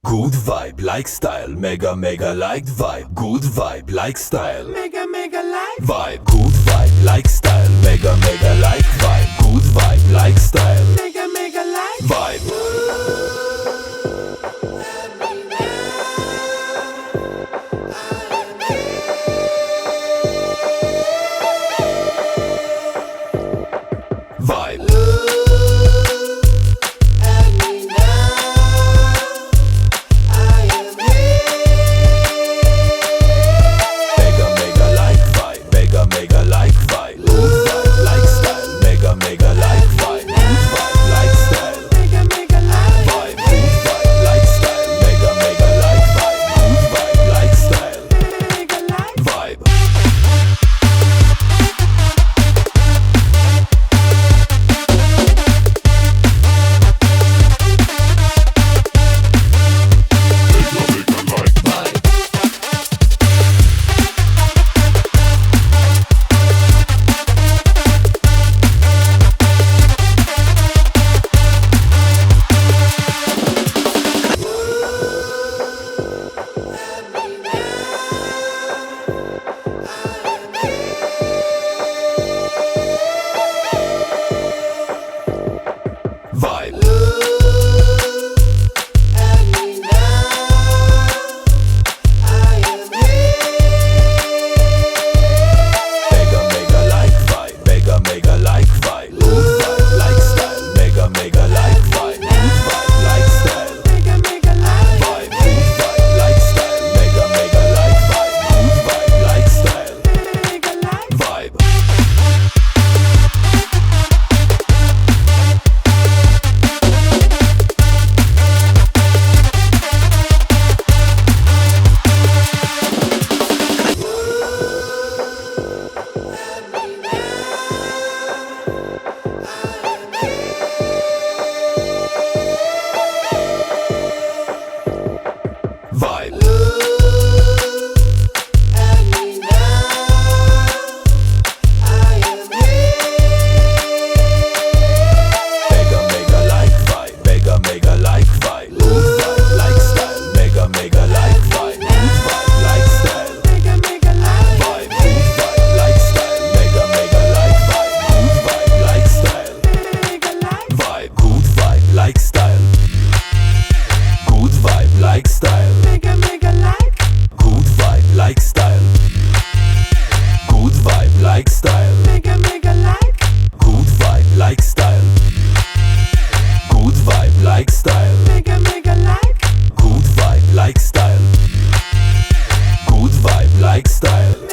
Good vibe, like style, mega mega like vibe. Good vibe, like style, Mega mega like vibe. Good vibe, like style, mega mega like vibe. Good vibe, like style, mega mega like vibe. Vibe. Mega mega like vibe, mega mega like vibe. Good vibe, like style, mega mega like vibe. Good vibe, like style, mega mega like vibe. Good vibe, like style, mega mega like vibe. Good vibe, like style, mega like vibe. Vibe. Mega mega like vibe, mega mega like vibe. Good vibe, like style, mega mega like vibe. Good vibe, like style, mega mega like vibe. Good vibe, like style, mega mega like vibe. Good vibe, like style, mega like vibe. Vibe. Mega mega like vibe, mega mega like vibe. Good vibe, like style, mega mega like vibe. Good vibe, like style, mega mega like vibe. Good vibe, like style, mega mega like vibe. Good vibe, like style, mega like vibe. Good vibe, like style. Good vibe, like style. mega mega like Good vibe, like style. Good vibe, like style. mega mega like Good vibe, like style. Good vibe, like style. mega mega like Good vibe, like style. Good vibe, like style.